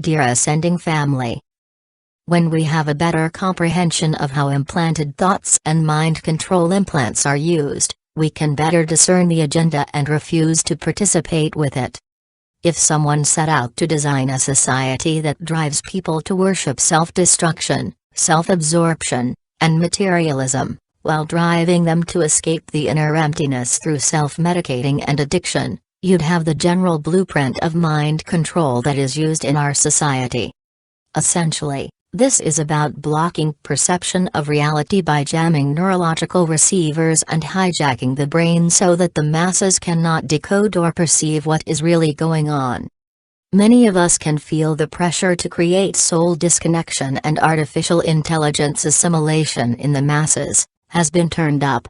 dear ascending family. When we have a better comprehension of how implanted thoughts and mind control implants are used, we can better discern the agenda and refuse to participate with it. If someone set out to design a society that drives people to worship self-destruction, self-absorption, and materialism, while driving them to escape the inner emptiness through self-medicating and addiction, you'd have the general blueprint of mind control that is used in our society. Essentially, this is about blocking perception of reality by jamming neurological receivers and hijacking the brain so that the masses cannot decode or perceive what is really going on. Many of us can feel the pressure to create soul disconnection, and artificial intelligence assimilation in the masses has been turned up.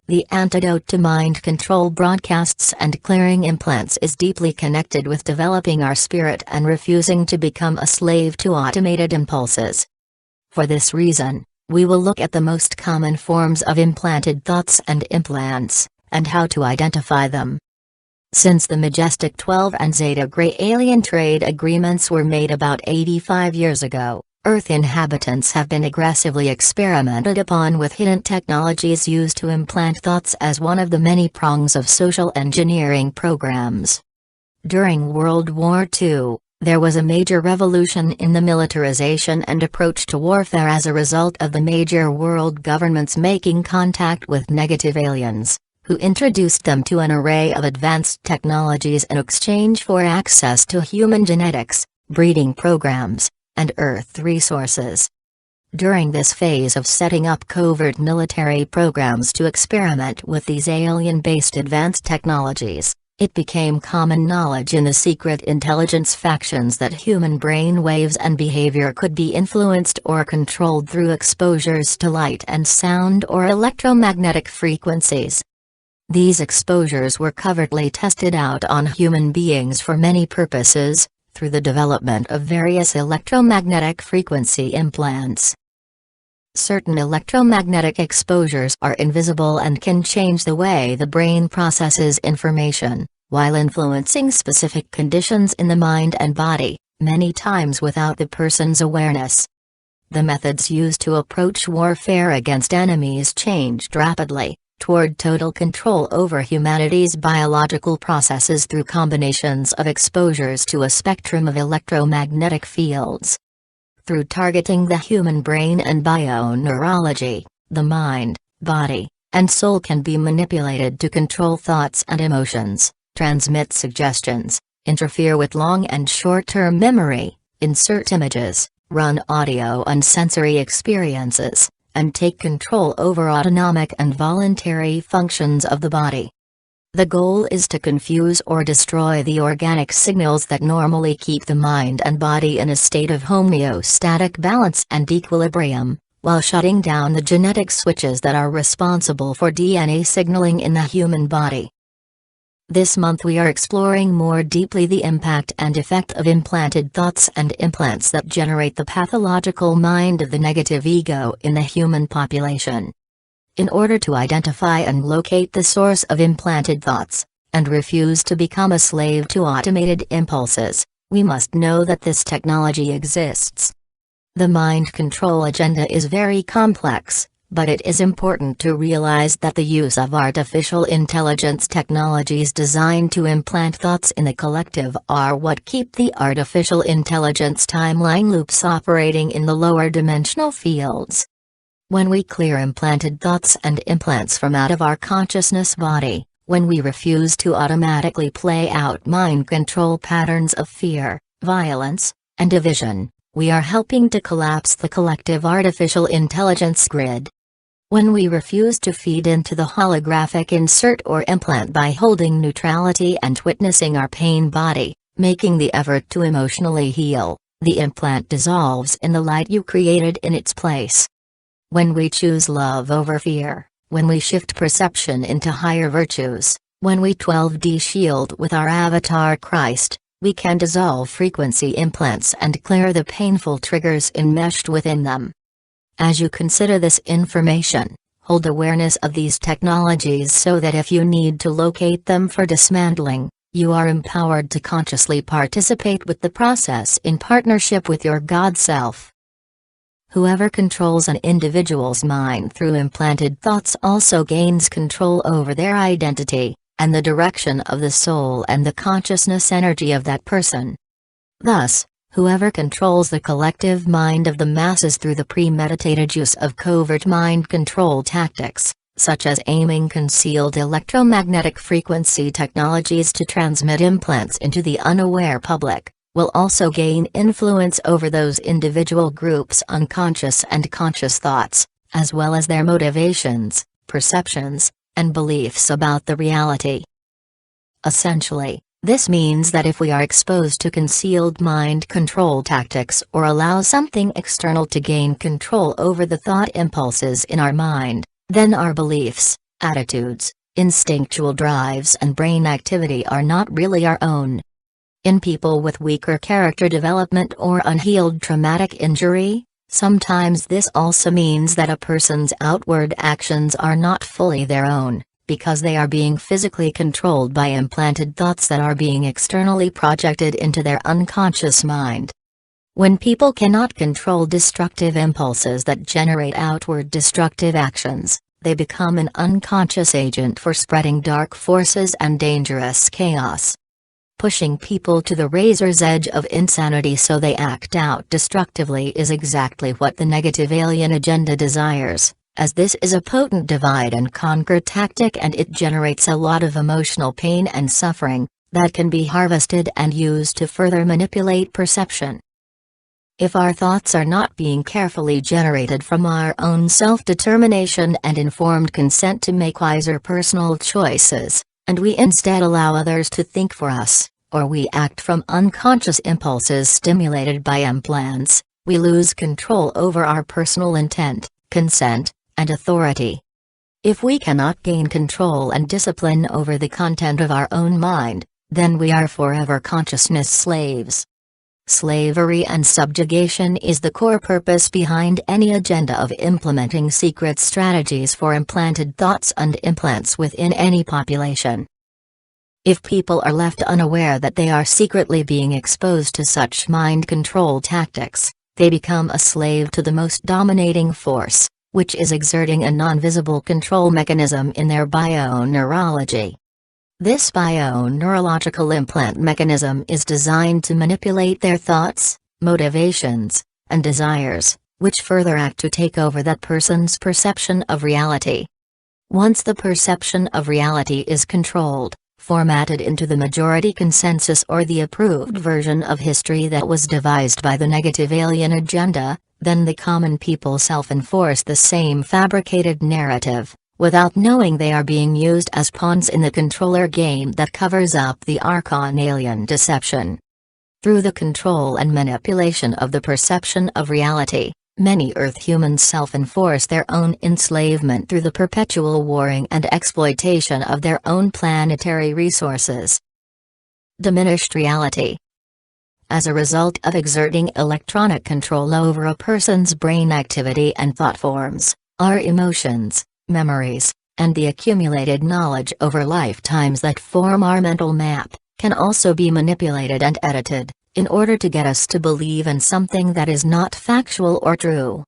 The antidote to mind control broadcasts and clearing implants is deeply connected with developing our spirit and refusing to become a slave to automated impulses. For this reason, we will look at the most common forms of implanted thoughts and implants, and how to identify them. Since the majestic 12 and Zeta Gray alien trade agreements were made about 85 years ago, Earth inhabitants have been aggressively experimented upon with hidden technologies used to implant thoughts as one of the many prongs of social engineering programs. During World War II, there was a major revolution in the militarization and approach to warfare as a result of the major world governments making contact with negative aliens, who introduced them to an array of advanced technologies in exchange for access to human genetics, breeding programs, and Earth resources. During this phase of setting up covert military programs to experiment with these alien-based advanced technologies, it became common knowledge in the secret intelligence factions that human brain waves and behavior could be influenced or controlled through exposures to light and sound or electromagnetic frequencies. These exposures were covertly tested out on human beings for many purposes, through the development of various electromagnetic frequency implants. Certain electromagnetic exposures are invisible and can change the way the brain processes information, while influencing specific conditions in the mind and body, many times without the person's awareness. The methods used to approach warfare against enemies changed rapidly, toward total control over humanity's biological processes through combinations of exposures to a spectrum of electromagnetic fields. Through targeting the human brain and bioneurology, the mind, body, and soul can be manipulated to control thoughts and emotions, transmit suggestions, interfere with long and short-term memory, insert images, run audio and sensory experiences, and take control over autonomic and voluntary functions of the body. The goal is to confuse or destroy the organic signals that normally keep the mind and body in a state of homeostatic balance and equilibrium, while shutting down the genetic switches that are responsible for DNA signaling in the human body. This month we are exploring more deeply the impact and effect of implanted thoughts and implants that generate the pathological mind of the negative ego in the human population. In order to identify and locate the source of implanted thoughts, and refuse to become a slave to automated impulses, we must know that this technology exists. The mind control agenda is very complex, but it is important to realize that the use of artificial intelligence technologies designed to implant thoughts in the collective are what keep the artificial intelligence timeline loops operating in the lower dimensional fields. When we clear implanted thoughts and implants from out of our consciousness body, when we refuse to automatically play out mind control patterns of fear, violence, and division, we are helping to collapse the collective artificial intelligence grid. When we refuse to feed into the holographic insert or implant by holding neutrality and witnessing our pain body, making the effort to emotionally heal, the implant dissolves in the light you created in its place. When we choose love over fear, when we shift perception into higher virtues, when we 12D shield with our avatar Christ, we can dissolve frequency implants and clear the painful triggers enmeshed within them. As you consider this information, hold awareness of these technologies so that if you need to locate them for dismantling, You are empowered to consciously participate with the process in partnership with your God self. Whoever controls an individual's mind through implanted thoughts also gains control over their identity, and the direction of the soul and the consciousness energy of that person. Thus, whoever controls the collective mind of the masses through the premeditated use of covert mind control tactics, such as aiming concealed electromagnetic frequency technologies to transmit implants into the unaware public, will also gain influence over those individual groups' unconscious and conscious thoughts, as well as their motivations, perceptions, and beliefs about the reality. Essentially, this means that if we are exposed to concealed mind control tactics or allow something external to gain control over the thought impulses in our mind, then our beliefs, attitudes, instinctual drives and brain activity are not really our own. In people with weaker character development or unhealed traumatic injury, sometimes this also means that a person's outward actions are not fully their own, because they are being physically controlled by implanted thoughts that are being externally projected into their unconscious mind. When people cannot control destructive impulses that generate outward destructive actions, they become an unconscious agent for spreading dark forces and dangerous chaos. Pushing people to the razor's edge of insanity so they act out destructively is exactly what the negative alien agenda desires, as this is a potent divide and conquer tactic and it generates a lot of emotional pain and suffering that can be harvested and used to further manipulate perception. If our thoughts are not being carefully generated from our own self-determination and informed consent to make wiser personal choices, and we instead allow others to think for us, or we act from unconscious impulses stimulated by implants, we lose control over our personal intent, consent, and authority. If we cannot gain control and discipline over the content of our own mind, then we are forever consciousness slaves. Slavery and subjugation is the core purpose behind any agenda of implementing secret strategies for implanted thoughts and implants within any population. If people are left unaware that they are secretly being exposed to such mind control tactics, they become a slave to the most dominating force, which is exerting a non-visible control mechanism in their bioneurology. This bioneurological implant mechanism is designed to manipulate their thoughts, motivations, and desires, which further act to take over that person's perception of reality. Once the perception of reality is controlled, formatted into the majority consensus or the approved version of history that was devised by the negative alien agenda, then the common people self-enforce the same fabricated narrative, without knowing they are being used as pawns in the controller game that covers up the Archon alien deception. Through the control and manipulation of the perception of reality, many Earth humans self-enforce their own enslavement through the perpetual warring and exploitation of their own planetary resources. Diminished reality. As a result of exerting electronic control over a person's brain activity and thought forms, our emotions, memories, and the accumulated knowledge over lifetimes that form our mental map, can also be manipulated and edited, in order to get us to believe in something that is not factual or true.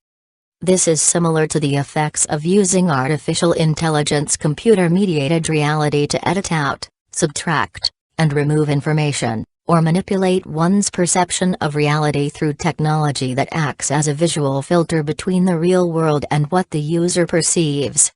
This is similar to the effects of using artificial intelligence computer-mediated reality to edit out, subtract, and remove information, or manipulate one's perception of reality through technology that acts as a visual filter between the real world and what the user perceives.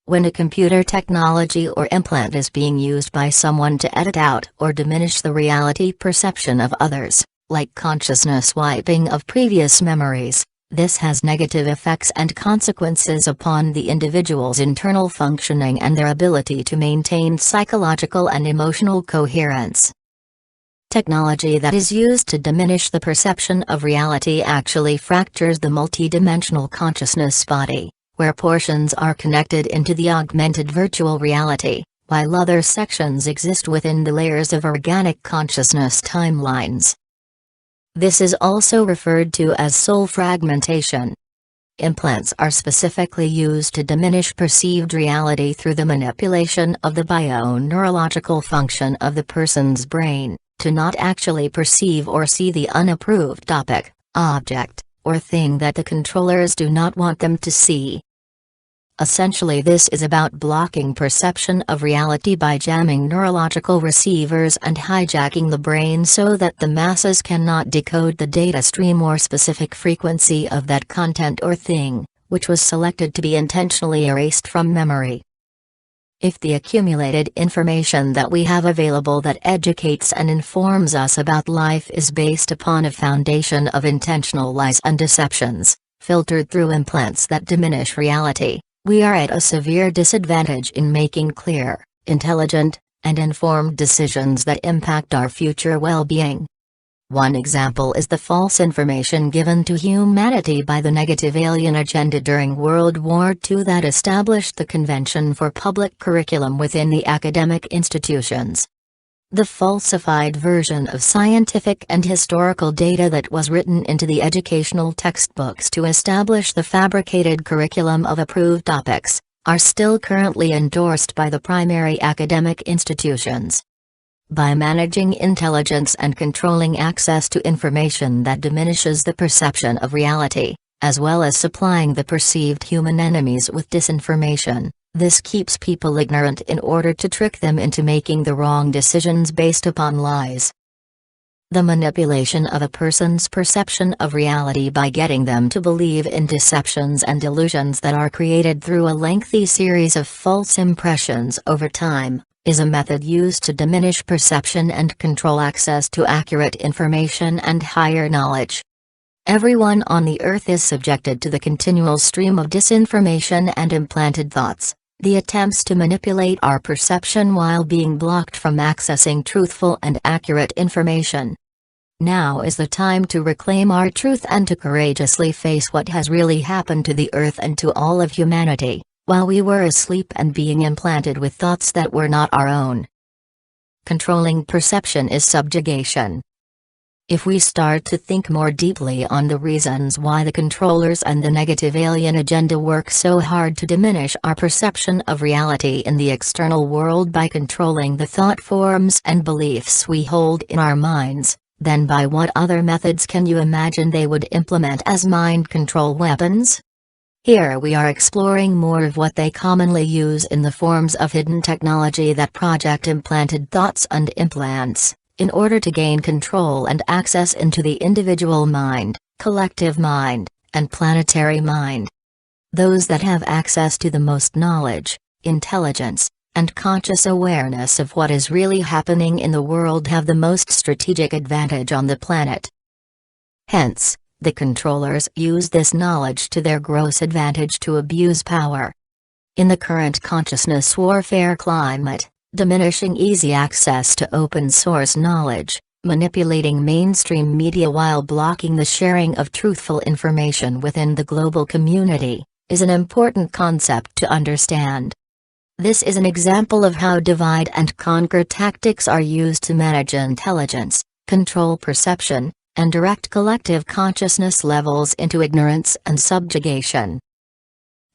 When a computer technology or implant is being used by someone to edit out or diminish the reality perception of others, like consciousness wiping of previous memories, this has negative effects and consequences upon the individual's internal functioning and their ability to maintain psychological and emotional coherence. Technology that is used to diminish the perception of reality actually fractures the multidimensional consciousness body, where portions are connected into the augmented virtual reality, while other sections exist within the layers of organic consciousness timelines. This is also referred to as soul fragmentation. Implants are specifically used to diminish perceived reality through the manipulation of the bioneurological function of the person's brain, to not actually perceive or see the unapproved topic, object, or thing that the controllers do not want them to see. Essentially, this is about blocking perception of reality by jamming neurological receivers and hijacking the brain so that the masses cannot decode the data stream or specific frequency of that content or thing, which was selected to be intentionally erased from memory. If the accumulated information that we have available that educates and informs us about life is based upon a foundation of intentional lies and deceptions, filtered through implants that diminish reality, we are at a severe disadvantage in making clear, intelligent, and informed decisions that impact our future well-being. One example is the false information given to humanity by the negative alien agenda during World War II that established the Convention for Public Curriculum within the academic institutions. The falsified version of scientific and historical data that was written into the educational textbooks to establish the fabricated curriculum of approved topics, are still currently endorsed by the primary academic institutions. By managing intelligence and controlling access to information that diminishes the perception of reality, as well as supplying the perceived human enemies with disinformation, this keeps people ignorant in order to trick them into making the wrong decisions based upon lies. The manipulation of a person's perception of reality by getting them to believe in deceptions and illusions that are created through a lengthy series of false impressions over time, is a method used to diminish perception and control access to accurate information and higher knowledge. Everyone on the earth is subjected to the continual stream of disinformation and implanted thoughts, the attempts to manipulate our perception while being blocked from accessing truthful and accurate information. Now is the time to reclaim our truth and to courageously face what has really happened to the earth and to all of humanity, while we were asleep and being implanted with thoughts that were not our own. Controlling perception is subjugation. If we start to think more deeply on the reasons why the controllers and the negative alien agenda work so hard to diminish our perception of reality in the external world by controlling the thought forms and beliefs we hold in our minds, then by what other methods can you imagine they would implement as mind control weapons? Here we are exploring more of what they commonly use in the forms of hidden technology that project implanted thoughts and implants, in order to gain control and access into the individual mind, collective mind, and planetary mind. Those that have access to the most knowledge, intelligence, and conscious awareness of what is really happening in the world have the most strategic advantage on the planet. Hence, the controllers use this knowledge to their gross advantage to abuse power. In the current consciousness warfare climate, diminishing easy access to open-source knowledge, manipulating mainstream media while blocking the sharing of truthful information within the global community, is an important concept to understand. This is an example of how divide-and-conquer tactics are used to manage intelligence, control perception, and direct collective consciousness levels into ignorance and subjugation.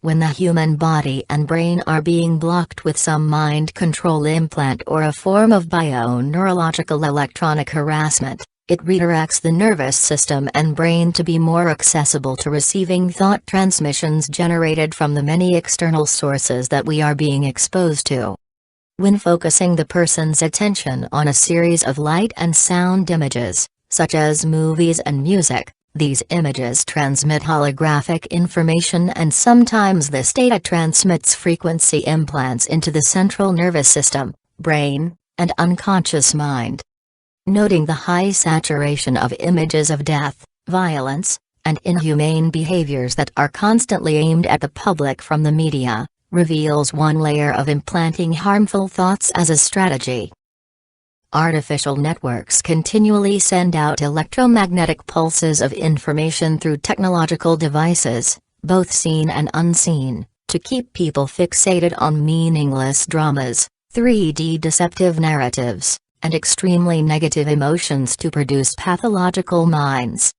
When the human body and brain are being blocked with some mind control implant or a form of bioneurological electronic harassment, it redirects the nervous system and brain to be more accessible to receiving thought transmissions generated from the many external sources that we are being exposed to. When focusing the person's attention on a series of light and sound images, such as movies and music, these images transmit holographic information, and sometimes this data transmits frequency implants into the central nervous system, brain, and unconscious mind. Noting the high saturation of images of death, violence, and inhumane behaviors that are constantly aimed at the public from the media, reveals one layer of implanting harmful thoughts as a strategy. Artificial networks continually send out electromagnetic pulses of information through technological devices, both seen and unseen, to keep people fixated on meaningless dramas, 3D deceptive narratives, and extremely negative emotions to produce pathological minds.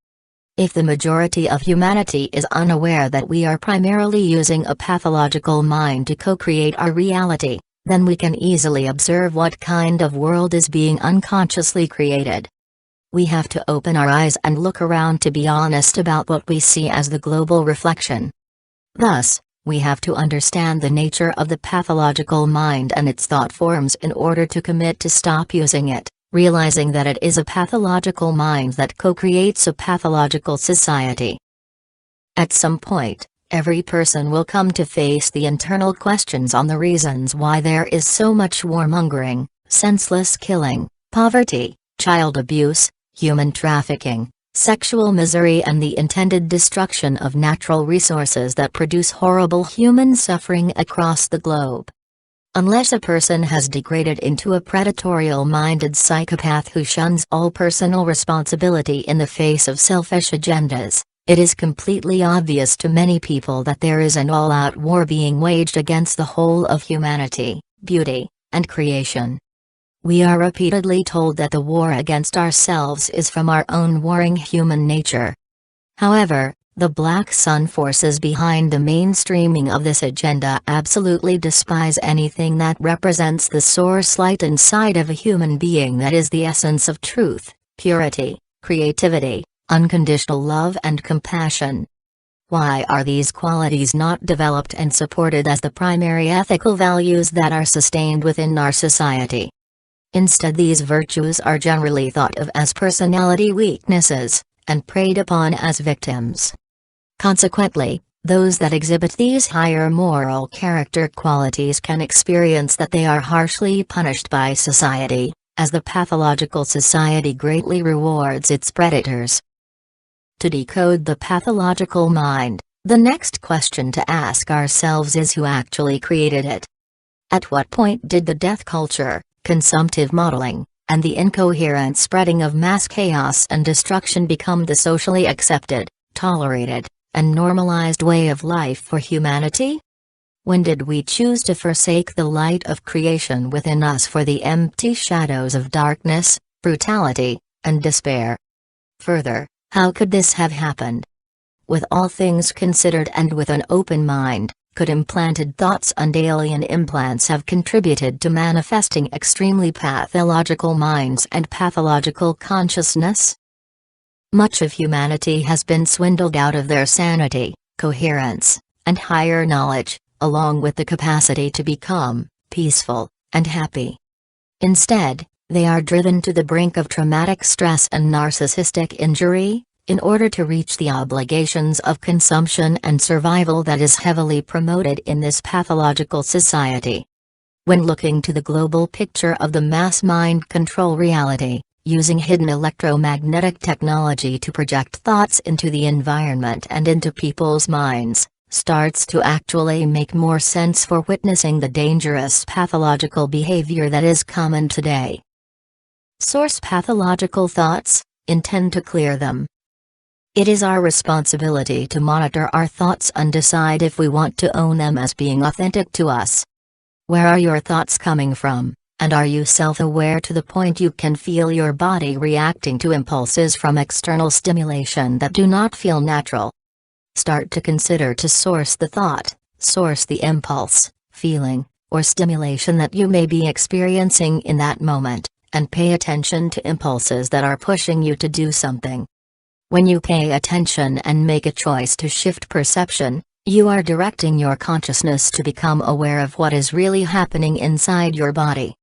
If the majority of humanity is unaware that we are primarily using a pathological mind to co-create our reality, then we can easily observe what kind of world is being unconsciously created. We have to open our eyes and look around to be honest about what we see as the global reflection. Thus, we have to understand the nature of the pathological mind and its thought forms in order to commit to stop using it, realizing that it is a pathological mind that co-creates a pathological society. At some point, every person will come to face the internal questions on the reasons why there is so much warmongering, senseless killing, poverty, child abuse, human trafficking, sexual misery and the intended destruction of natural resources that produce horrible human suffering across the globe. Unless a person has degraded into a predatorial-minded psychopath who shuns all personal responsibility in the face of selfish agendas, it is completely obvious to many people that there is an all-out war being waged against the whole of humanity, beauty, and creation. We are repeatedly told that the war against ourselves is from our own warring human nature. However, the Black Sun forces behind the mainstreaming of this agenda absolutely despise anything that represents the source light inside of a human being that is the essence of truth, purity, creativity, unconditional love and compassion. Why are these qualities not developed and supported as the primary ethical values that are sustained within our society? Instead, these virtues are generally thought of as personality weaknesses, and preyed upon as victims. Consequently, those that exhibit these higher moral character qualities can experience that they are harshly punished by society, as the pathological society greatly rewards its predators. To decode the pathological mind, the next question to ask ourselves is who actually created it? At what point did the death culture, consumptive modeling, and the incoherent spreading of mass chaos and destruction become the socially accepted, tolerated, and normalized way of life for humanity? When did we choose to forsake the light of creation within us for the empty shadows of darkness, brutality, and despair? Further, how could this have happened? With all things considered and with an open mind, could implanted thoughts and alien implants have contributed to manifesting extremely pathological minds and pathological consciousness? Much of humanity has been swindled out of their sanity, coherence, and higher knowledge, along with the capacity to become peaceful and happy. Instead, they are driven to the brink of traumatic stress and narcissistic injury, in order to reach the obligations of consumption and survival that is heavily promoted in this pathological society. When looking to the global picture of the mass mind control reality, using hidden electromagnetic technology to project thoughts into the environment and into people's minds, starts to actually make more sense for witnessing the dangerous pathological behavior that is common today. Source pathological thoughts, intend to clear them. It is our responsibility to monitor our thoughts and decide if we want to own them as being authentic to us. Where are your thoughts coming from, and are you self-aware to the point you can feel your body reacting to impulses from external stimulation that do not feel natural? Start to consider to source the thought, source the impulse, feeling, or stimulation that you may be experiencing in that moment, and pay attention to impulses that are pushing you to do something. When you pay attention and make a choice to shift perception, you are directing your consciousness to become aware of what is really happening inside your body.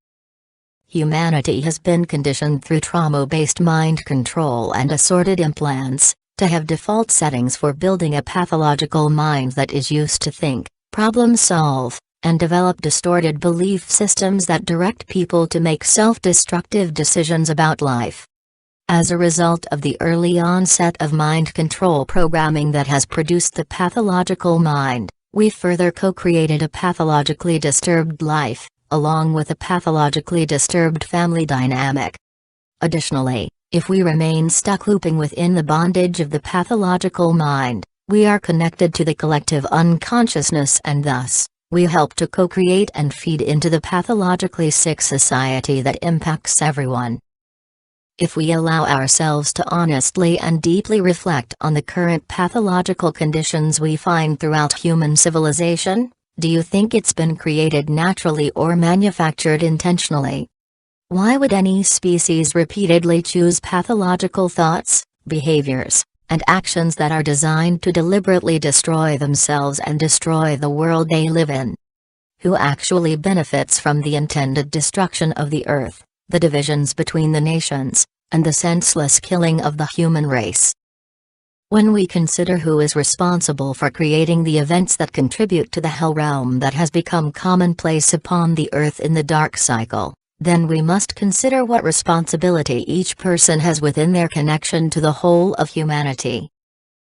Humanity has been conditioned through trauma-based mind control and assorted implants, to have default settings for building a pathological mind that is used to think, problem solve, and develop distorted belief systems that direct people to make self-destructive decisions about life. As a result of the early onset of mind control programming that has produced the pathological mind, we further co-created a pathologically disturbed life, along with a pathologically disturbed family dynamic. Additionally, if we remain stuck looping within the bondage of the pathological mind, we are connected to the collective unconsciousness and thus, we help to co-create and feed into the pathologically sick society that impacts everyone. If we allow ourselves to honestly and deeply reflect on the current pathological conditions we find throughout human civilization, do you think it's been created naturally or manufactured intentionally? Why would any species repeatedly choose pathological thoughts, behaviors, and actions that are designed to deliberately destroy themselves and destroy the world they live in? Who actually benefits from the intended destruction of the earth, the divisions between the nations, and the senseless killing of the human race? When we consider who is responsible for creating the events that contribute to the hell realm that has become commonplace upon the earth in the dark cycle, then we must consider what responsibility each person has within their connection to the whole of humanity.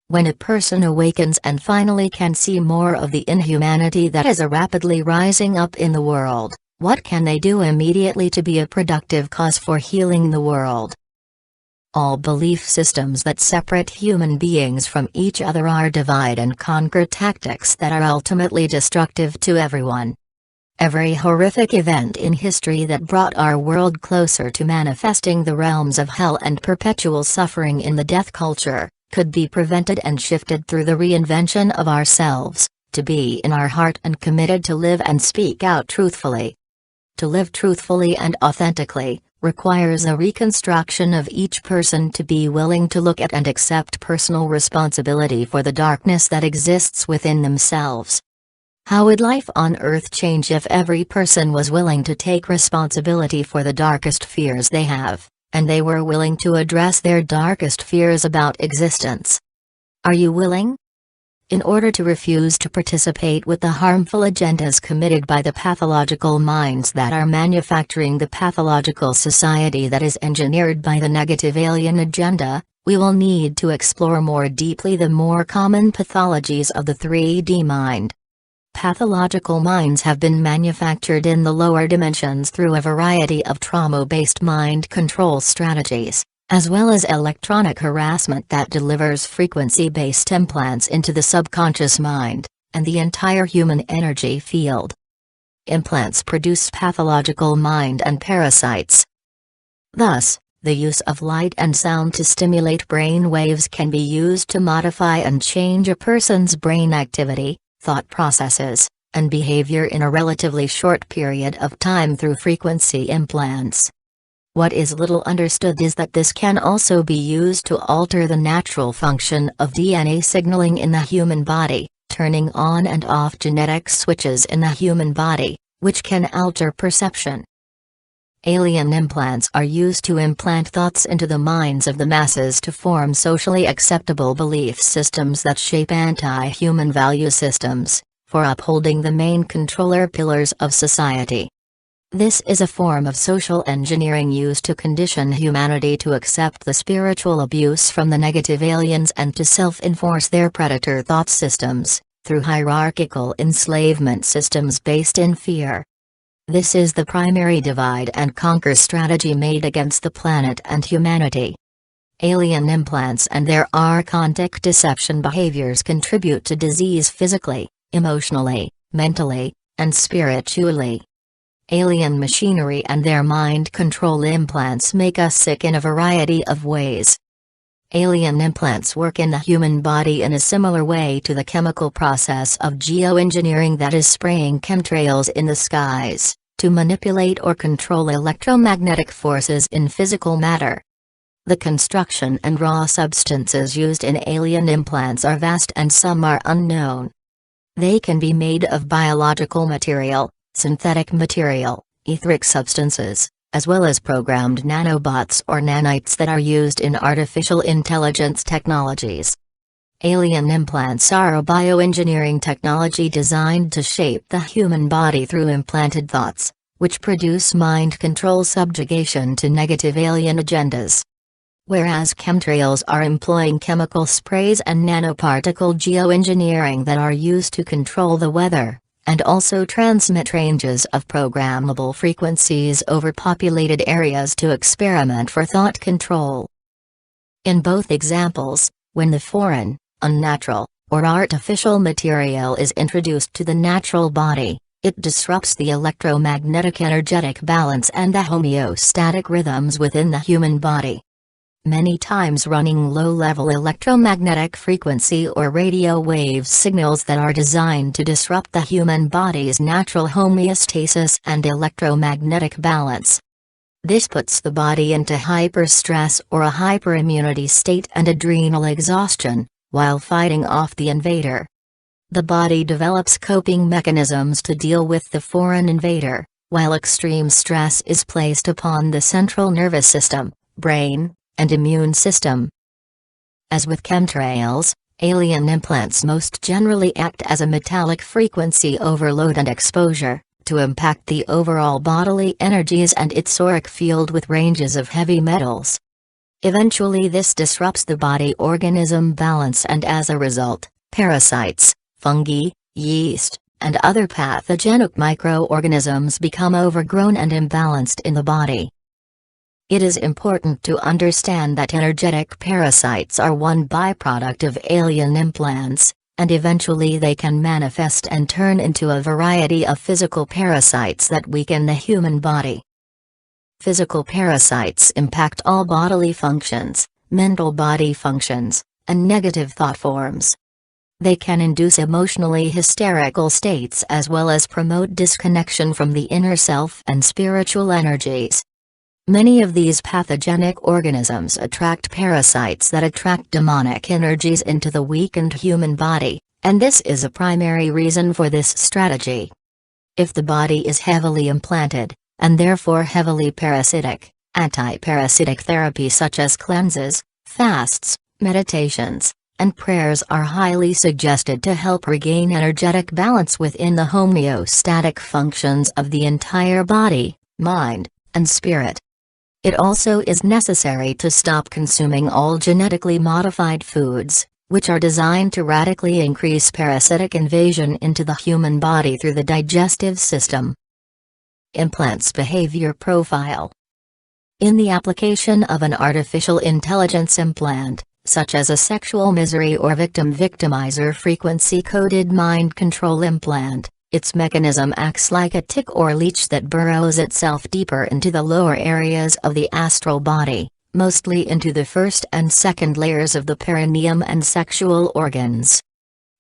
When a person awakens and finally can see more of the inhumanity that is rapidly rising up in the world, what can they do immediately to be a productive cause for healing the world? All belief systems that separate human beings from each other are divide and conquer tactics that are ultimately destructive to everyone. Every horrific event in history that brought our world closer to manifesting the realms of hell and perpetual suffering in the death culture, could be prevented and shifted through the reinvention of ourselves, to be in our heart and committed to live and speak out truthfully. To live truthfully and authentically requires a reconstruction of each person to be willing to look at and accept personal responsibility for the darkness that exists within themselves. How would life on Earth change if every person was willing to take responsibility for the darkest fears they have, and they were willing to address their darkest fears about existence? Are you willing? In order to refuse to participate with the harmful agendas committed by the pathological minds that are manufacturing the pathological society that is engineered by the negative alien agenda, we will need to explore more deeply the more common pathologies of the 3D mind. Pathological minds have been manufactured in the lower dimensions through a variety of trauma-based mind control strategies, as well as electronic harassment that delivers frequency-based implants into the subconscious mind, and the entire human energy field. Implants produce pathological mind and parasites. Thus, the use of light and sound to stimulate brain waves can be used to modify and change a person's brain activity, thought processes, and behavior in a relatively short period of time through frequency implants. What is little understood is that this can also be used to alter the natural function of DNA signaling in the human body, turning on and off genetic switches in the human body, which can alter perception. Alien implants are used to implant thoughts into the minds of the masses to form socially acceptable belief systems that shape anti-human value systems, for upholding the main controller pillars of society. This is a form of social engineering used to condition humanity to accept the spiritual abuse from the negative aliens and to self-enforce their predator thought systems, through hierarchical enslavement systems based in fear. This is the primary divide and conquer strategy made against the planet and humanity. Alien implants and their archontic deception behaviors contribute to disease physically, emotionally, mentally, and spiritually. Alien machinery and their mind control implants make us sick in a variety of ways. Alien implants work in the human body in a similar way to the chemical process of geoengineering that is spraying chemtrails in the skies, to manipulate or control electromagnetic forces in physical matter. The construction and raw substances used in alien implants are vast and some are unknown. They can be made of biological material, synthetic material, etheric substances, as well as programmed nanobots or nanites that are used in artificial intelligence technologies. Alien implants are a bioengineering technology designed to shape the human body through implanted thoughts, which produce mind control subjugation to negative alien agendas. Whereas chemtrails are employing chemical sprays and nanoparticle geoengineering that are used to control the weather, and also transmit ranges of programmable frequencies over populated areas to experiment for thought control. In both examples, when the foreign, unnatural, or artificial material is introduced to the natural body, it disrupts the electromagnetic energetic balance and the homeostatic rhythms within the human body, many times running low-level electromagnetic frequency or radio wave signals that are designed to disrupt the human body's natural homeostasis and electromagnetic balance. This puts the body into hyperstress or a hyperimmunity state and adrenal exhaustion, while fighting off the invader. The body develops coping mechanisms to deal with the foreign invader, while extreme stress is placed upon the central nervous system, brain, and immune system. As with chemtrails, alien implants most generally act as a metallic frequency overload and exposure, to impact the overall bodily energies and its auric field with ranges of heavy metals. Eventually this disrupts the body organism balance, and as a result, parasites, fungi, yeast, and other pathogenic microorganisms become overgrown and imbalanced in the body. It is important to understand that energetic parasites are one byproduct of alien implants, and eventually they can manifest and turn into a variety of physical parasites that weaken the human body. Physical parasites impact all bodily functions, mental body functions, and negative thought forms. They can induce emotionally hysterical states as well as promote disconnection from the inner self and spiritual energies. Many of these pathogenic organisms attract parasites that attract demonic energies into the weakened human body, and this is a primary reason for this strategy. If the body is heavily implanted, and therefore heavily parasitic, anti-parasitic therapy such as cleanses, fasts, meditations, and prayers are highly suggested to help regain energetic balance within the homeostatic functions of the entire body, mind, and spirit. It also is necessary to stop consuming all genetically modified foods, which are designed to radically increase parasitic invasion into the human body through the digestive system. Implants behavior profile. In the application of an artificial intelligence implant, such as a sexual misery or victim-victimizer frequency-coded mind control implant, its mechanism acts like a tick or leech that burrows itself deeper into the lower areas of the astral body, mostly into the first and second layers of the perineum and sexual organs.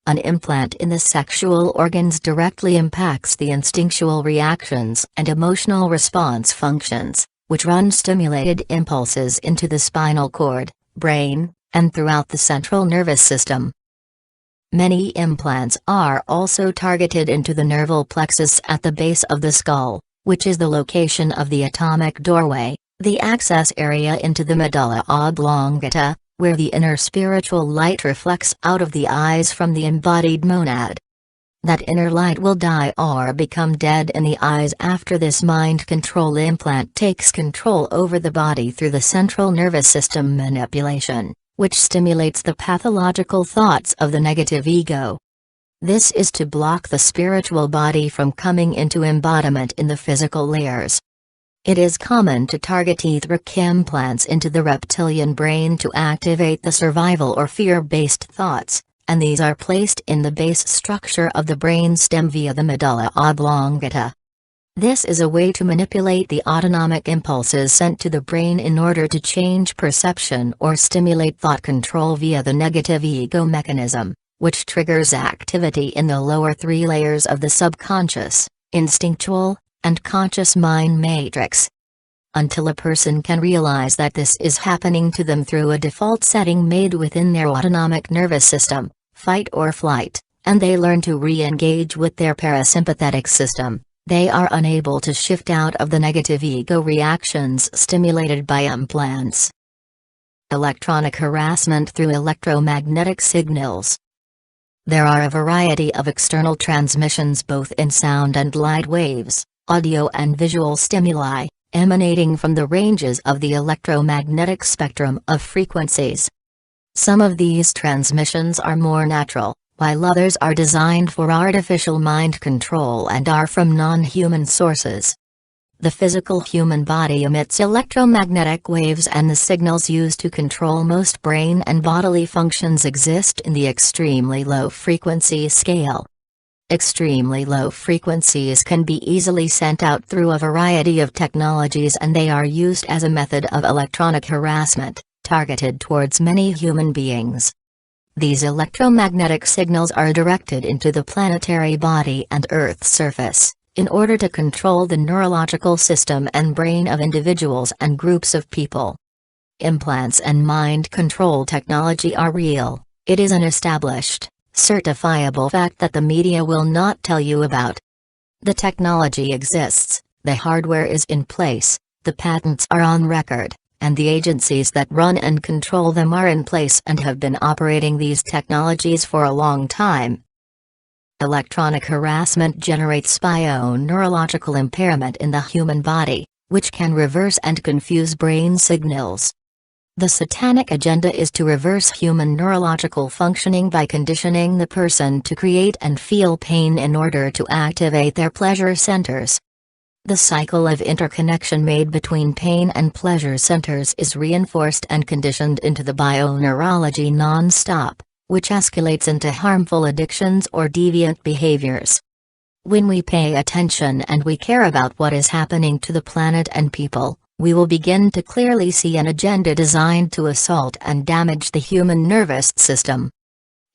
An implant in the sexual organs directly impacts the instinctual reactions and emotional response functions, which run stimulated impulses into the spinal cord, brain, and throughout the central nervous system. Many implants are also targeted into the nerval plexus at the base of the skull, which is the location of the atomic doorway, the access area into the medulla oblongata, where the inner spiritual light reflects out of the eyes from the embodied monad. That inner light will die or become dead in the eyes after this mind control implant takes control over the body through the central nervous system manipulation, which stimulates the pathological thoughts of the negative ego. This is to block the spiritual body from coming into embodiment in the physical layers. It is common to target etheric implants into the reptilian brain to activate the survival or fear-based thoughts, and these are placed in the base structure of the brain stem via the medulla oblongata. This is a way to manipulate the autonomic impulses sent to the brain in order to change perception or stimulate thought control via the negative ego mechanism, which triggers activity in the lower three layers of the subconscious, instinctual, and conscious mind matrix. Until a person can realize that this is happening to them through a default setting made within their autonomic nervous system, fight or flight, and they learn to re-engage with their parasympathetic system, they are unable to shift out of the negative ego reactions stimulated by implants. Electronic harassment through electromagnetic signals. There are a variety of external transmissions both in sound and light waves, audio and visual stimuli, emanating from the ranges of the electromagnetic spectrum of frequencies. Some of these transmissions are more natural, while others are designed for artificial mind control and are from non-human sources. The physical human body emits electromagnetic waves, and the signals used to control most brain and bodily functions exist in the extremely low frequency scale. Extremely low frequencies can be easily sent out through a variety of technologies, and they are used as a method of electronic harassment, targeted towards many human beings. These electromagnetic signals are directed into the planetary body and Earth's surface, in order to control the neurological system and brain of individuals and groups of people. Implants and mind control technology are real. It is an established, certifiable fact that the media will not tell you about. The technology exists, the hardware is in place, the patents are on record, and the agencies that run and control them are in place and have been operating these technologies for a long time. Electronic harassment generates neurological impairment in the human body, which can reverse and confuse brain signals. The satanic agenda is to reverse human neurological functioning by conditioning the person to create and feel pain in order to activate their pleasure centers. The cycle of interconnection made between pain and pleasure centers is reinforced and conditioned into the bioneurology non-stop, which escalates into harmful addictions or deviant behaviors. When we pay attention and we care about what is happening to the planet and people, we will begin to clearly see an agenda designed to assault and damage the human nervous system.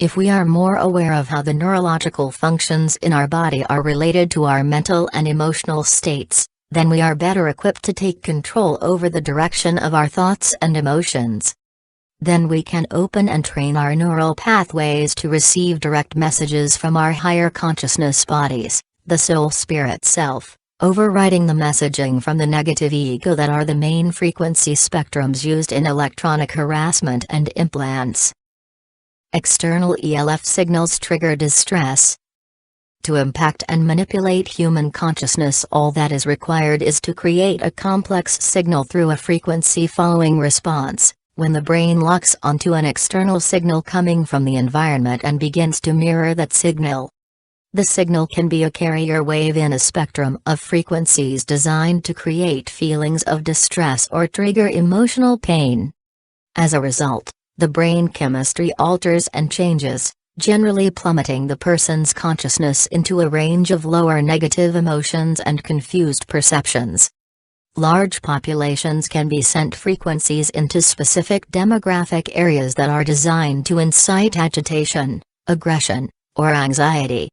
If we are more aware of how the neurological functions in our body are related to our mental and emotional states, then we are better equipped to take control over the direction of our thoughts and emotions. Then we can open and train our neural pathways to receive direct messages from our higher consciousness bodies, the soul spirit self, overriding the messaging from the negative ego that are the main frequency spectrums used in electronic harassment and implants. External ELF signals trigger distress. To impact and manipulate human consciousness, all that is required is to create a complex signal through a frequency-following response. When the brain locks onto an external signal coming from the environment and begins to mirror that signal. The signal can be a carrier wave in a spectrum of frequencies designed to create feelings of distress or trigger emotional pain. As a result, the brain chemistry alters and changes, generally plummeting the person's consciousness into a range of lower negative emotions and confused perceptions. Large populations can be sent frequencies into specific demographic areas that are designed to incite agitation, aggression, or anxiety.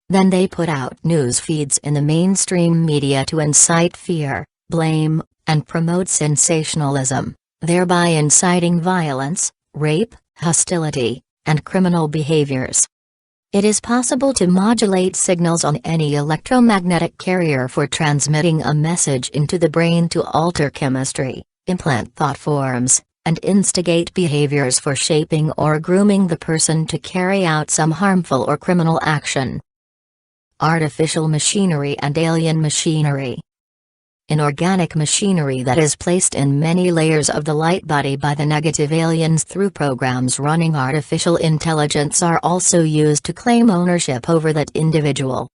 Then they put out news feeds in the mainstream media to incite fear, blame, and promote sensationalism, thereby inciting violence, rape, hostility, and criminal behaviors. It is possible to modulate signals on any electromagnetic carrier for transmitting a message into the brain to alter chemistry, implant thought forms, and instigate behaviors for shaping or grooming the person to carry out some harmful or criminal action. Artificial machinery and alien machinery. Inorganic machinery that is placed in many layers of the light body by the negative aliens through programs running artificial intelligence are also used to claim ownership over that individual.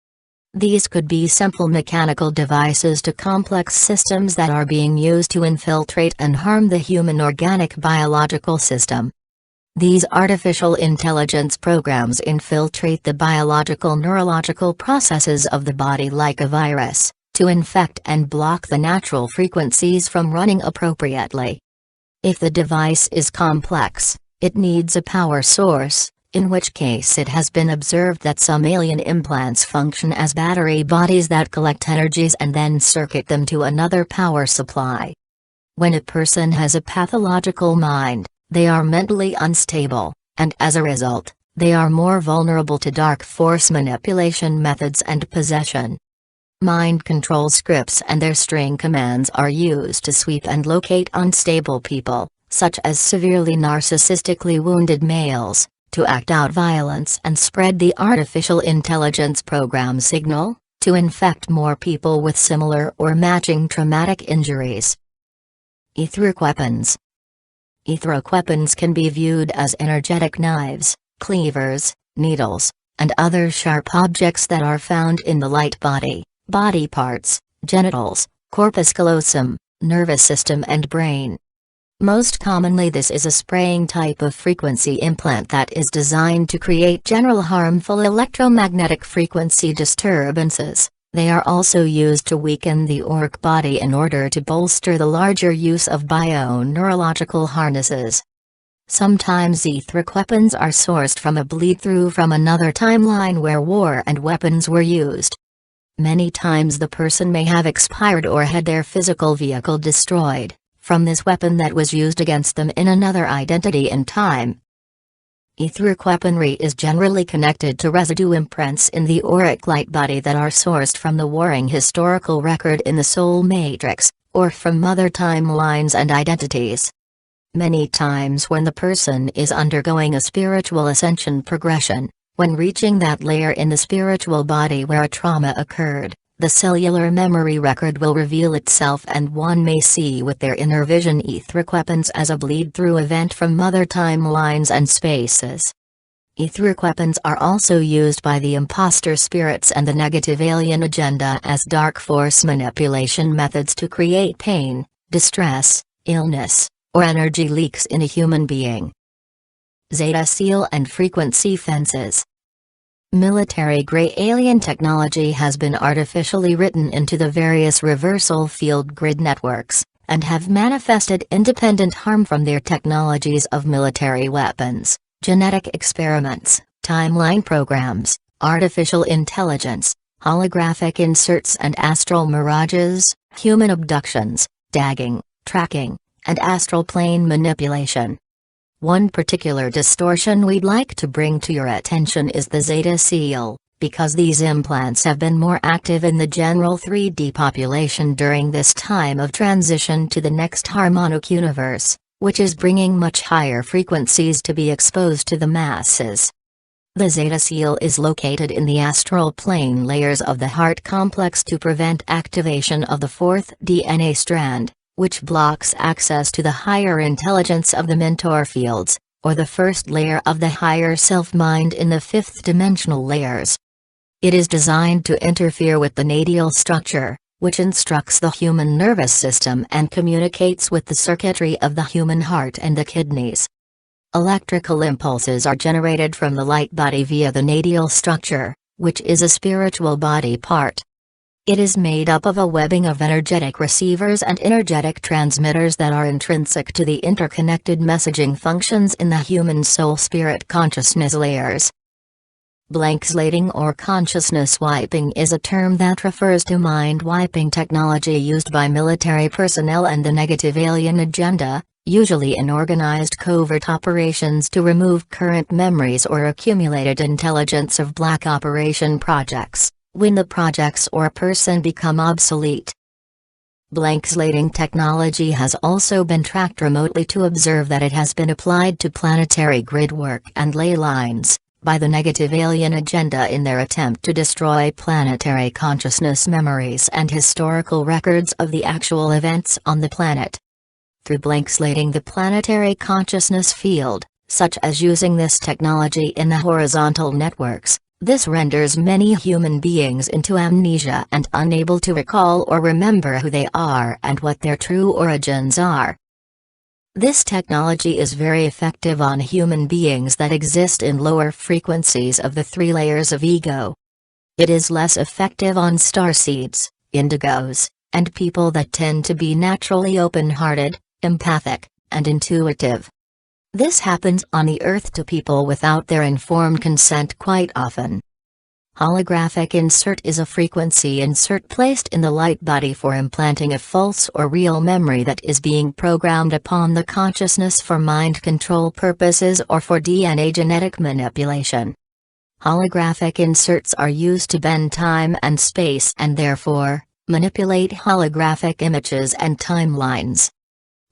These could be simple mechanical devices to complex systems that are being used to infiltrate and harm the human organic biological system. These artificial intelligence programs infiltrate the biological neurological processes of the body like a virus, to infect and block the natural frequencies from running appropriately. If the device is complex, it needs a power source, in which case it has been observed that some alien implants function as battery bodies that collect energies and then circuit them to another power supply. When a person has a pathological mind, they are mentally unstable, and as a result, they are more vulnerable to dark force manipulation methods and possession. Mind control scripts and their string commands are used to sweep and locate unstable people, such as severely narcissistically wounded males, to act out violence and spread the artificial intelligence program signal, to infect more people with similar or matching traumatic injuries. Etheric weapons. Etheric weapons can be viewed as energetic knives, cleavers, needles, and other sharp objects that are found in the light body, body parts, genitals, corpus callosum, nervous system and brain. Most commonly this is a spraying type of frequency implant that is designed to create general harmful electromagnetic frequency disturbances, They are also used to weaken the auric body in order to bolster the larger use of bioneurological harnesses. Sometimes etheric weapons are sourced from a bleed-through from another timeline where war and weapons were used. Many times the person may have expired or had their physical vehicle destroyed from this weapon that was used against them in another identity and time. Etheric weaponry is generally connected to residue imprints in the auric light body that are sourced from the warring historical record in the soul matrix, or from other timelines and identities. Many times when the person is undergoing a spiritual ascension progression, when reaching that layer in the spiritual body where a trauma occurred, the cellular memory record will reveal itself and one may see with their inner vision etheric weapons as a bleed-through event from other timelines and spaces. Etheric weapons are also used by the imposter spirits and the negative alien agenda as dark force manipulation methods to create pain, distress, illness, or energy leaks in a human being. Zeta seal and frequency fences. Military-grade alien technology has been artificially written into the various reversal field grid networks, and have manifested independent harm from their technologies of military weapons, genetic experiments, timeline programs, artificial intelligence, holographic inserts and astral mirages, human abductions, tagging, tracking, and astral plane manipulation. One particular distortion we'd like to bring to your attention is the Zeta seal, because these implants have been more active in the general 3D population during this time of transition to the next harmonic universe, which is bringing much higher frequencies to be exposed to the masses. The Zeta seal is located in the astral plane layers of the heart complex to prevent activation of the fourth DNA strand, which blocks access to the higher intelligence of the mentor fields, or the first layer of the higher self-mind in the fifth dimensional layers. It is designed to interfere with the natal structure, which instructs the human nervous system and communicates with the circuitry of the human heart and the kidneys. Electrical impulses are generated from the light body via the natal structure, which is a spiritual body part. It is made up of a webbing of energetic receivers and energetic transmitters that are intrinsic to the interconnected messaging functions in the human soul-spirit consciousness layers. Blank slating or consciousness wiping is a term that refers to mind-wiping technology used by military personnel and the negative alien agenda, usually in organized covert operations to remove current memories or accumulated intelligence of black operation projects, when the projects or person become obsolete. Blank slating technology has also been tracked remotely to observe that it has been applied to planetary grid work and ley lines by the negative alien agenda in their attempt to destroy planetary consciousness memories and historical records of the actual events on the planet. Through blank slating the planetary consciousness field, such as using this technology in the horizontal networks, this renders many human beings into amnesia and unable to recall or remember who they are and what their true origins are. This technology is very effective on human beings that exist in lower frequencies of the 3 layers of ego. It is less effective on starseeds, indigos, and people that tend to be naturally open-hearted, empathic, and intuitive. This happens on the Earth to people without their informed consent quite often. Holographic insert is a frequency insert placed in the light body for implanting a false or real memory that is being programmed upon the consciousness for mind control purposes or for DNA genetic manipulation. Holographic inserts are used to bend time and space and therefore, manipulate holographic images and timelines.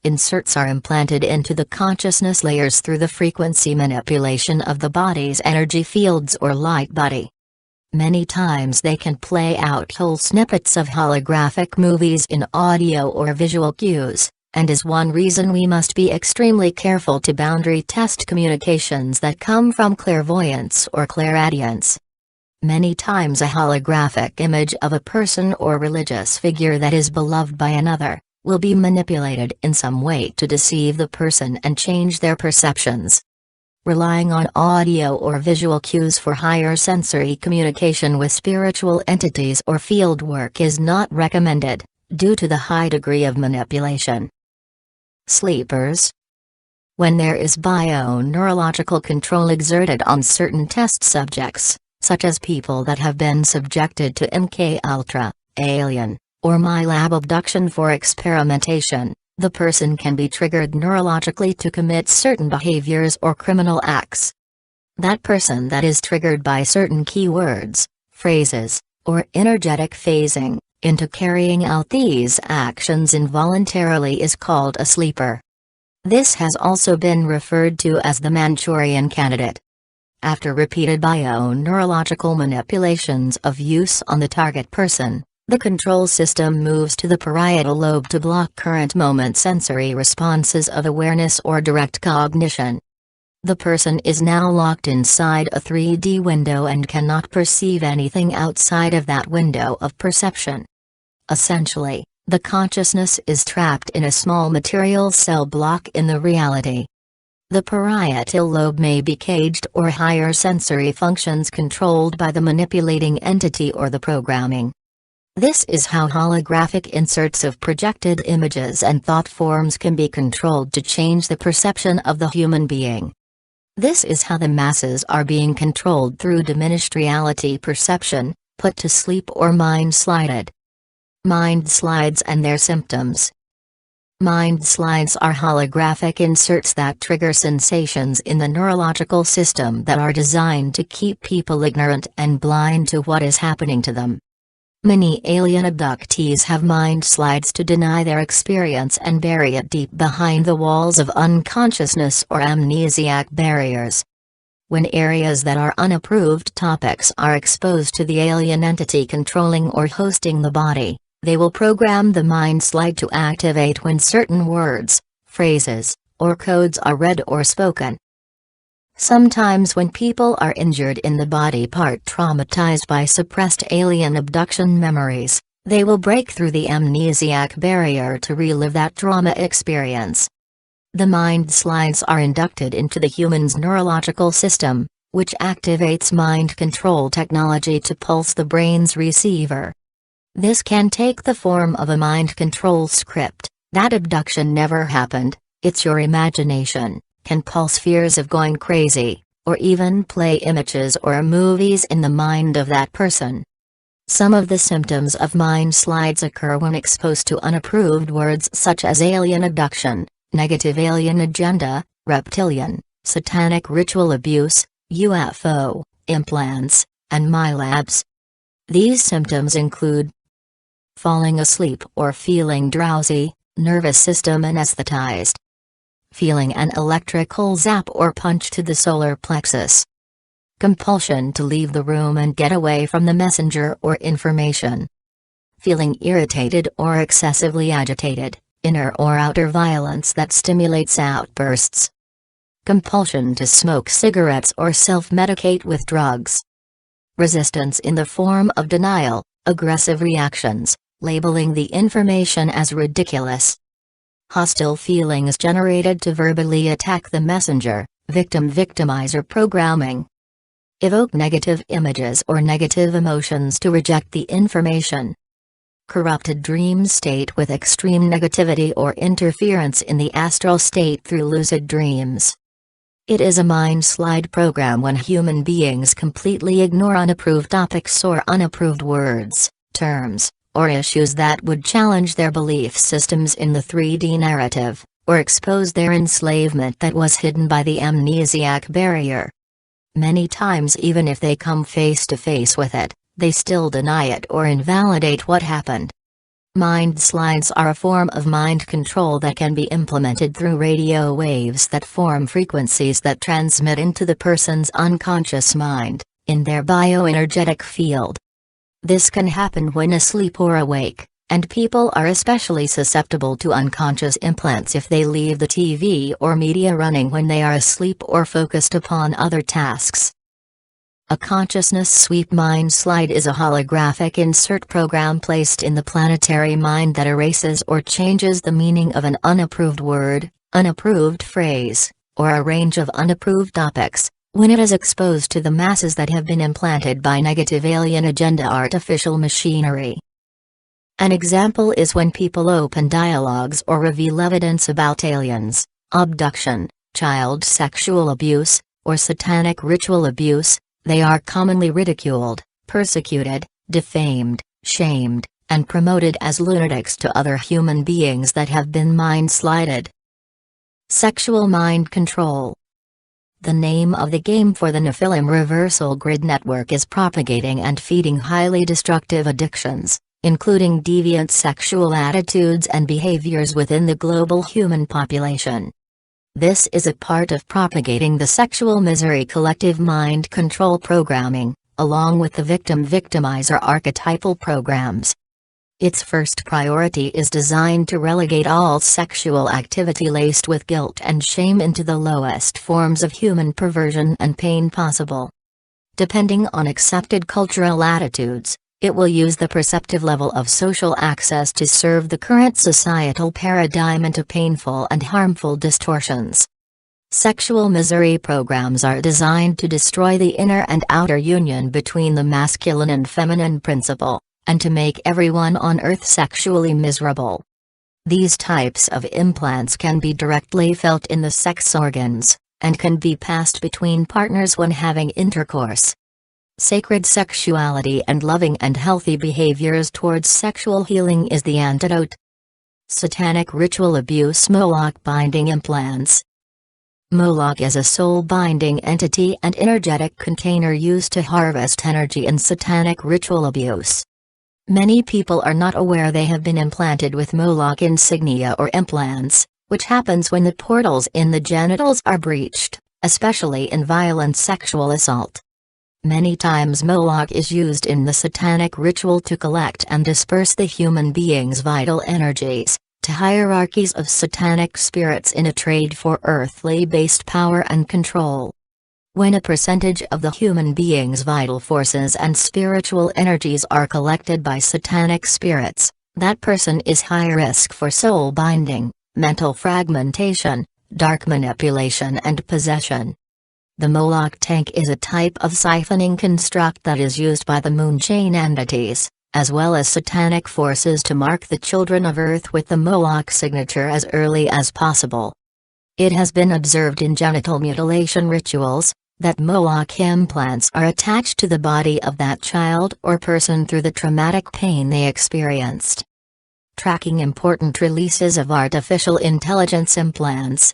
Inserts are implanted into the consciousness layers through the frequency manipulation of the body's energy fields or light body. Many times they can play out whole snippets of holographic movies in audio or visual cues, and is one reason we must be extremely careful to boundary test communications that come from clairvoyance or clairaudience. Many times a holographic image of a person or religious figure that is beloved by another will be manipulated in some way to deceive the person and change their perceptions. Relying on audio or visual cues for higher sensory communication with spiritual entities or field work is not recommended, due to the high degree of manipulation. Sleepers. When there is bio-neurological control exerted on certain test subjects, such as people that have been subjected to MK-Ultra, alien, or MyLab abduction for experimentation, the person can be triggered neurologically to commit certain behaviors or criminal acts. That person that is triggered by certain keywords, phrases, or energetic phasing, into carrying out these actions involuntarily is called a sleeper. This has also been referred to as the Manchurian candidate. After repeated bio-neurological manipulations of use on the target person, the control system moves to the parietal lobe to block current moment sensory responses of awareness or direct cognition. The person is now locked inside a 3D window and cannot perceive anything outside of that window of perception. Essentially, the consciousness is trapped in a small material cell block in the reality. The parietal lobe may be caged or higher sensory functions controlled by the manipulating entity or the programming. This is how holographic inserts of projected images and thought forms can be controlled to change the perception of the human being. This is how the masses are being controlled through diminished reality perception, put to sleep or mind-slided. Mind slides and their symptoms. Mind slides are holographic inserts that trigger sensations in the neurological system that are designed to keep people ignorant and blind to what is happening to them. Many alien abductees have mind slides to deny their experience and bury it deep behind the walls of unconsciousness or amnesiac barriers. When areas that are unapproved topics are exposed to the alien entity controlling or hosting the body, they will program the mind slide to activate when certain words, phrases, or codes are read or spoken. Sometimes when people are injured in the body part traumatized by suppressed alien abduction memories, they will break through the amnesiac barrier to relive that trauma experience. The mind slides are inducted into the human's neurological system, which activates mind control technology to pulse the brain's receiver. This can take the form of a mind control script, that abduction never happened, it's your imagination, can pulse fears of going crazy, or even play images or movies in the mind of that person. Some of the symptoms of mind slides occur when exposed to unapproved words such as alien abduction, negative alien agenda, reptilian, satanic ritual abuse, UFO, implants, and MyLabs. These symptoms include falling asleep or feeling drowsy, nervous system anesthetized, feeling an electrical zap or punch to the solar plexus, compulsion to leave the room and get away from the messenger or information, feeling irritated or excessively agitated, inner or outer violence that stimulates outbursts, compulsion to smoke cigarettes or self-medicate with drugs, resistance in the form of denial, aggressive reactions, labeling the information as ridiculous, hostile feelings generated to verbally attack the messenger, victim-victimizer programming, evoke negative images or negative emotions to reject the information, corrupted dream state with extreme negativity or interference in the astral state through lucid dreams. It is a mind slide program when human beings completely ignore unapproved topics or unapproved words, terms, or issues that would challenge their belief systems in the 3D narrative, or expose their enslavement that was hidden by the amnesiac barrier. Many times even if they come face to face with it, they still deny it or invalidate what happened. Mind slides are a form of mind control that can be implemented through radio waves that form frequencies that transmit into the person's unconscious mind, in their bioenergetic field. This can happen when asleep or awake, and people are especially susceptible to unconscious implants if they leave the TV or media running when they are asleep or focused upon other tasks. A consciousness sweep mind slide is a holographic insert program placed in the planetary mind that erases or changes the meaning of an unapproved word, unapproved phrase, or a range of unapproved topics, when it is exposed to the masses that have been implanted by negative alien agenda artificial machinery. An example is when people open dialogues or reveal evidence about aliens, abduction, child sexual abuse, or satanic ritual abuse. They are commonly ridiculed, persecuted, defamed, shamed, and promoted as lunatics to other human beings that have been mind-slided. Sexual mind control. The name of the game for the Nephilim reversal grid network is propagating and feeding highly destructive addictions, including deviant sexual attitudes and behaviors within the global human population. This is a part of propagating the sexual misery collective mind control programming, along with the victim-victimizer archetypal programs. Its first priority is designed to relegate all sexual activity laced with guilt and shame into the lowest forms of human perversion and pain possible. Depending on accepted cultural attitudes, it will use the perceptive level of social access to serve the current societal paradigm into painful and harmful distortions. Sexual misery programs are designed to destroy the inner and outer union between the masculine and feminine principle, and to make everyone on Earth sexually miserable. These types of implants can be directly felt in the sex organs, and can be passed between partners when having intercourse. Sacred sexuality and loving and healthy behaviors towards sexual healing is the antidote. Satanic ritual abuse. Moloch binding implants. Moloch is a soul-binding entity and energetic container used to harvest energy in satanic ritual abuse. Many people are not aware they have been implanted with Moloch insignia or implants, which happens when the portals in the genitals are breached, especially in violent sexual assault. Many times Moloch is used in the satanic ritual to collect and disperse the human being's vital energies, to hierarchies of satanic spirits in a trade for earthly-based power and control. When a percentage of the human being's vital forces and spiritual energies are collected by satanic spirits, that person is high risk for soul binding, mental fragmentation, dark manipulation and possession. The Moloch tank is a type of siphoning construct that is used by the moonchain entities, as well as satanic forces to mark the children of Earth with the Moloch signature as early as possible. It has been observed in genital mutilation rituals, that Moloch implants are attached to the body of that child or person through the traumatic pain they experienced. Tracking important releases of artificial intelligence implants.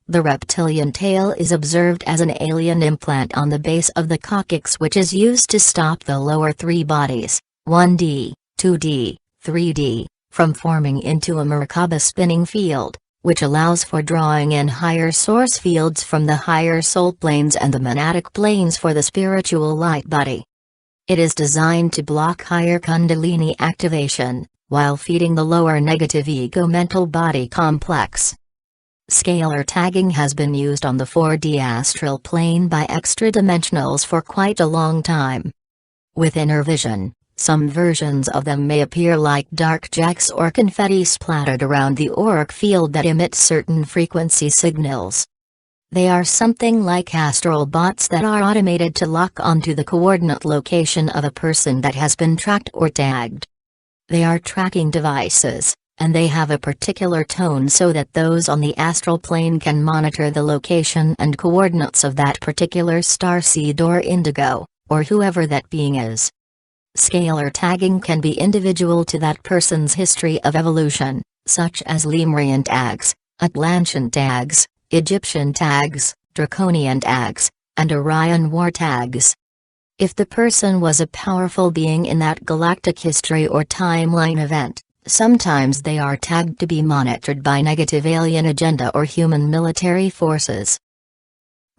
The reptilian tail is observed as an alien implant on the base of the coccyx, which is used to stop the lower three bodies, 1D, 2D, 3D, from forming into a Merkaba spinning field, which allows for drawing in higher source fields from the higher soul planes and the monadic planes for the spiritual light body. It is designed to block higher Kundalini activation, while feeding the lower negative ego mental body complex. Scalar tagging has been used on the 4D astral plane by extra-dimensionals for quite a long time. With inner vision, some versions of them may appear like dark jacks or confetti splattered around the auric field that emit certain frequency signals. They are something like astral bots that are automated to lock onto the coordinate location of a person that has been tracked or tagged. They are tracking devices, and they have a particular tone so that those on the astral plane can monitor the location and coordinates of that particular starseed or indigo, or whoever that being is. Scalar tagging can be individual to that person's history of evolution, such as Lemurian tags, Atlantean tags, Egyptian tags, Draconian tags, and Orion war tags. If the person was a powerful being in that galactic history or timeline event, sometimes they are tagged to be monitored by negative alien agenda or human military forces.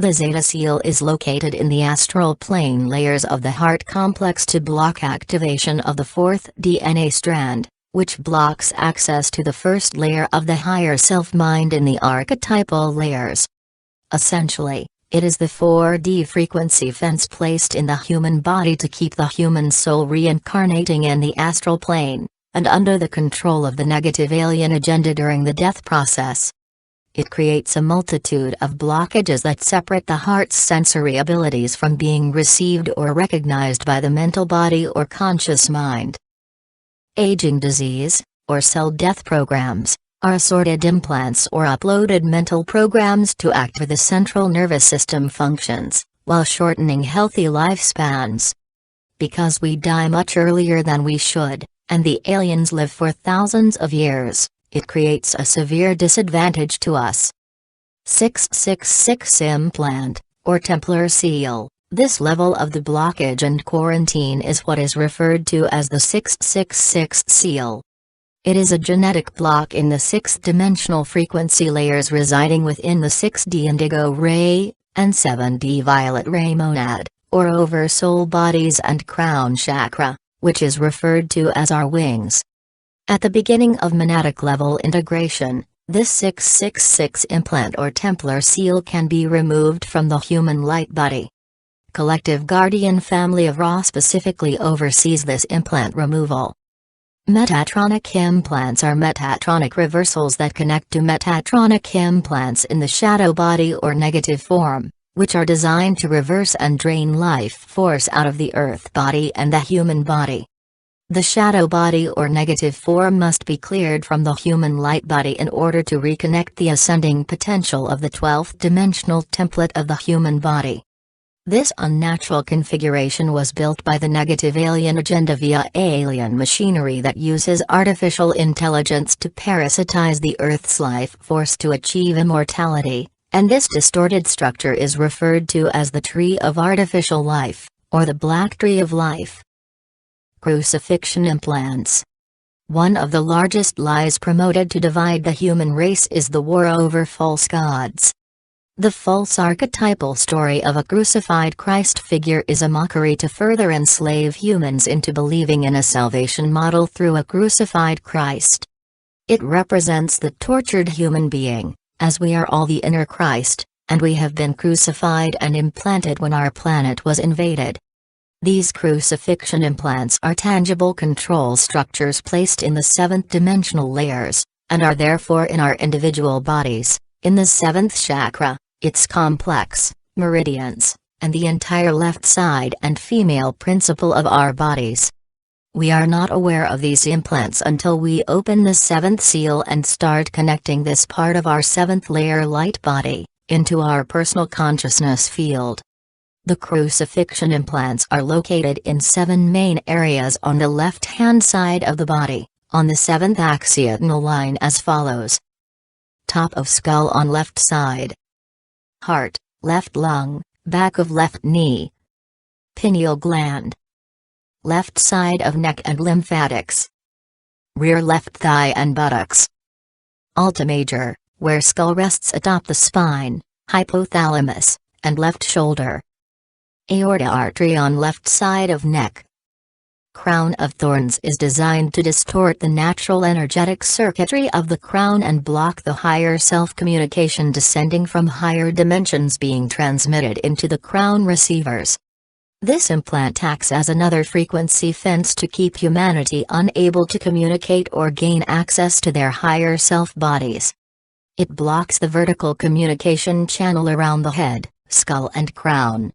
The Zeta Seal is located in the astral plane layers of the heart complex to block activation of the fourth DNA strand, which blocks access to the first layer of the higher self-mind in the archetypal layers. Essentially, it is the 4D frequency fence placed in the human body to keep the human soul reincarnating in the astral plane, and under the control of the negative alien agenda during the death process. it creates a multitude of blockages that separate the heart's sensory abilities from being received or recognized by the mental body or conscious mind. Aging disease, or cell death programs, are assorted implants or uploaded mental programs to act with the central nervous system functions, while shortening healthy lifespans. Because we die much earlier than we should, and the aliens live for thousands of years, it creates a severe disadvantage to us. 666 implant, or Templar seal. This level of the blockage and quarantine is what is referred to as the 666 seal. It is a genetic block in the sixth-dimensional frequency layers residing within the 6D indigo ray, and 7D violet ray monad, or oversoul bodies and crown chakra, which is referred to as our wings. At the beginning of monadic level integration, this 666 implant or Templar seal can be removed from the human light body. Collective Guardian family of Ra specifically oversees this implant removal. Metatronic implants are metatronic reversals that connect to metatronic implants in the shadow body or negative form, which are designed to reverse and drain life force out of the earth body and the human body. The shadow body or negative form must be cleared from the human light body in order to reconnect the ascending potential of the 12th dimensional template of the human body. This unnatural configuration was built by the negative alien agenda via alien machinery that uses artificial intelligence to parasitize the Earth's life force to achieve immortality, and this distorted structure is referred to as the Tree of Artificial Life, or the Black Tree of Life. Crucifixion implants. One of the largest lies promoted to divide the human race is the war over false gods. The false archetypal story of a crucified Christ figure is a mockery to further enslave humans into believing in a salvation model through a crucified Christ. It represents the tortured human being, as we are all the inner Christ, and we have been crucified and implanted when our planet was invaded. These crucifixion implants are tangible control structures placed in the seventh dimensional layers, and are therefore in our individual bodies, in the seventh chakra, its complex, meridians, and the entire left side and female principle of our bodies. We are not aware of these implants until we open the seventh seal and start connecting this part of our seventh layer light body into our personal consciousness field. The crucifixion implants are located in 7 main areas on the left-hand side of the body, on the 7th axial line as follows. Top of skull on left side. Heart, left lung, back of left knee. Pineal gland. Left side of neck and lymphatics. Rear left thigh and buttocks. Alta major, where skull rests atop the spine, hypothalamus, and left shoulder. Aorta artery on left side of neck. Crown of thorns is designed to distort the natural energetic circuitry of the crown and block the higher self communication descending from higher dimensions being transmitted into the crown receivers. This implant acts as another frequency fence to keep humanity unable to communicate or gain access to their higher self bodies. It blocks the vertical communication channel around the head, skull and crown.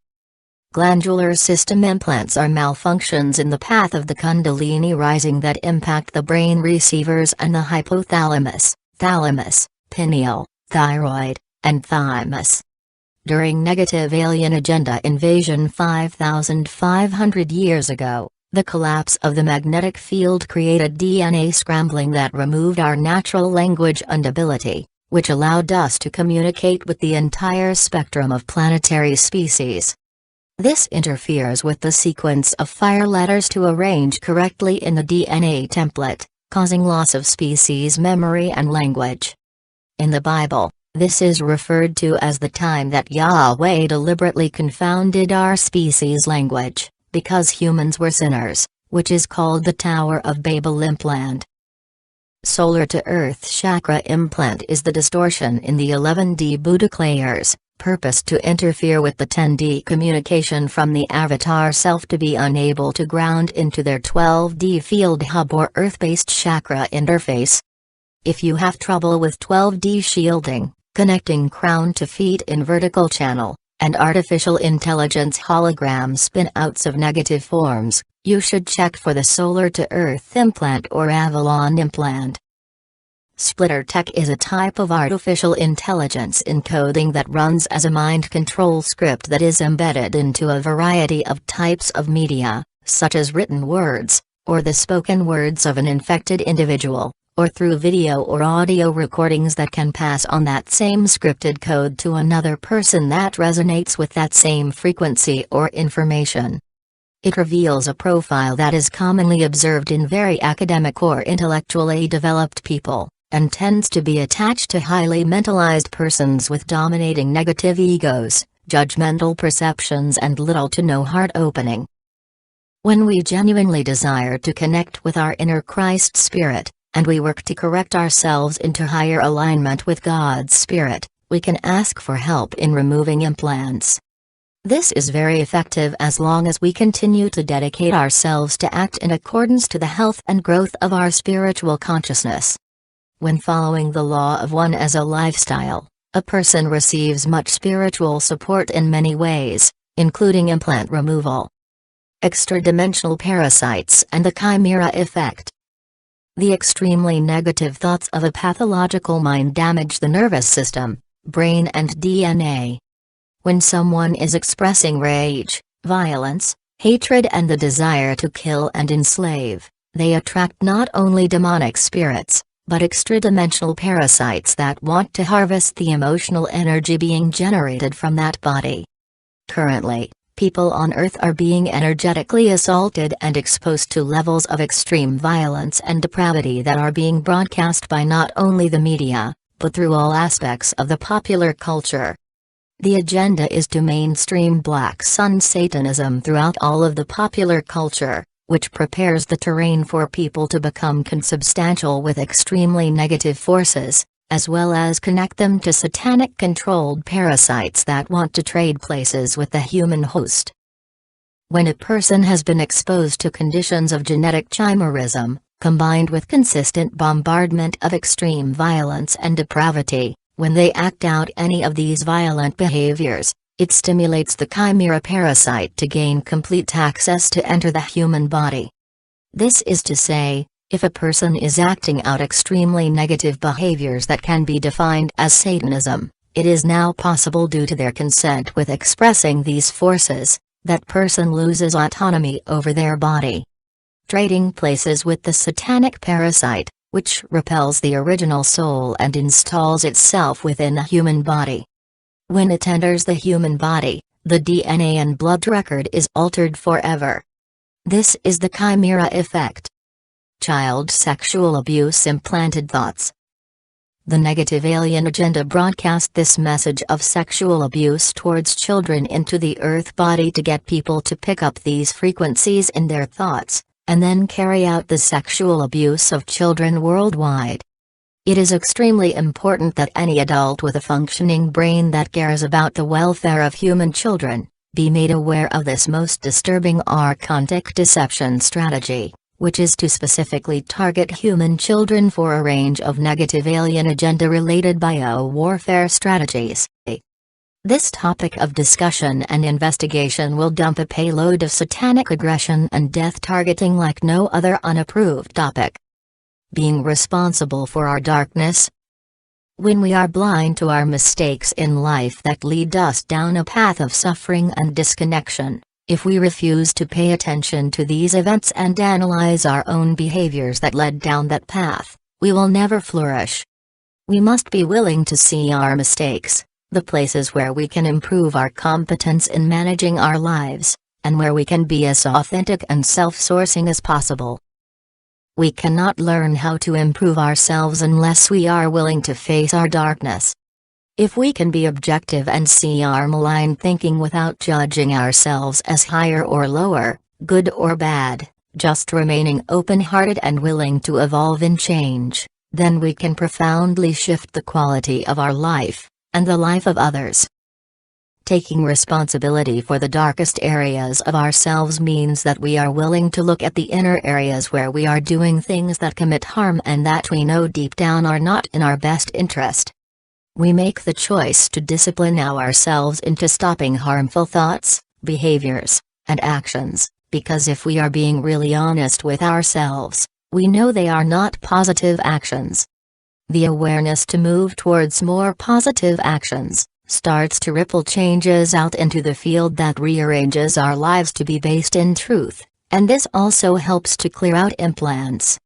Glandular system implants are malfunctions in the path of the Kundalini rising that impact the brain receivers and the hypothalamus, thalamus, pineal, thyroid, and thymus. During negative alien agenda invasion 5,500 years ago, the collapse of the magnetic field created DNA scrambling that removed our natural language and ability, which allowed us to communicate with the entire spectrum of planetary species. This interferes with the sequence of fire letters to arrange correctly in the DNA template, causing loss of species memory and language. In the Bible, this is referred to as the time that Yahweh deliberately confounded our species' language, because humans were sinners, which is called the Tower of Babel implant. Solar to Earth chakra implant is the distortion in the 11D Buddhic layers, purposed to interfere with the 10D communication from the avatar self to be unable to ground into their 12D field hub or earth-based chakra interface. If you have trouble with 12D shielding, connecting crown to feet in vertical channel, and artificial intelligence hologram spin-outs of negative forms, you should check for the solar-to-earth implant or Avalon implant. Splitter tech is a type of artificial intelligence encoding that runs as a mind control script that is embedded into a variety of types of media, such as written words, or the spoken words of an infected individual, or through video or audio recordings that can pass on that same scripted code to another person that resonates with that same frequency or information. It reveals a profile that is commonly observed in very academic or intellectually developed people, and tends to be attached to highly mentalized persons with dominating negative egos, judgmental perceptions and little to no heart opening. When we genuinely desire to connect with our inner Christ spirit, and we work to correct ourselves into higher alignment with God's spirit, we can ask for help in removing implants. This is very effective as long as we continue to dedicate ourselves to act in accordance to the health and growth of our spiritual consciousness. When following the law of one as a lifestyle, a person receives much spiritual support in many ways, including implant removal, extra-dimensional parasites and the chimera effect. The extremely negative thoughts of a pathological mind damage the nervous system, brain and DNA. When someone is expressing rage, violence, hatred and the desire to kill and enslave, they attract not only demonic spirits, but extra-dimensional parasites that want to harvest the emotional energy being generated from that body. Currently, people on Earth are being energetically assaulted and exposed to levels of extreme violence and depravity that are being broadcast by not only the media, but through all aspects of the popular culture. The agenda is to mainstream Black Sun Satanism throughout all of the popular culture, which prepares the terrain for people to become consubstantial with extremely negative forces, as well as connect them to satanic-controlled parasites that want to trade places with the human host. When a person has been exposed to conditions of genetic chimerism, combined with consistent bombardment of extreme violence and depravity, when they act out any of these violent behaviors, it stimulates the chimera parasite to gain complete access to enter the human body. This is to say, if a person is acting out extremely negative behaviors that can be defined as Satanism, it is now possible due to their consent with expressing these forces, that person loses autonomy over their body. Trading places with the satanic parasite, which repels the original soul and installs itself within a human body. When it enters the human body, the DNA and blood record is altered forever. This is the chimera effect. Child sexual abuse implanted thoughts. The negative alien agenda broadcast this message of sexual abuse towards children into the earth body to get people to pick up these frequencies in their thoughts, and then carry out the sexual abuse of children worldwide. It is extremely important that any adult with a functioning brain that cares about the welfare of human children, be made aware of this most disturbing archontic deception strategy, which is to specifically target human children for a range of negative alien agenda-related bio-warfare strategies. This topic of discussion and investigation will dump a payload of satanic aggression and death targeting like no other unapproved topic. Being responsible for our darkness. When we are blind to our mistakes in life that lead us down a path of suffering and disconnection, if we refuse to pay attention to these events and analyze our own behaviors that led down that path, we will never flourish. We must be willing to see our mistakes, the places where we can improve our competence in managing our lives, and where we can be as authentic and self-sourcing as possible. We cannot learn how to improve ourselves unless we are willing to face our darkness. If we can be objective and see our malign thinking without judging ourselves as higher or lower, good or bad, just remaining open-hearted and willing to evolve and change, then we can profoundly shift the quality of our life, and the life of others. Taking responsibility for the darkest areas of ourselves means that we are willing to look at the inner areas where we are doing things that commit harm and that we know deep down are not in our best interest. We make the choice to discipline ourselves into stopping harmful thoughts, behaviors, and actions, because if we are being really honest with ourselves, we know they are not positive actions. The awareness to move towards more positive actions starts to ripple changes out into the field that rearranges our lives to be based in truth, and this also helps to clear out implants.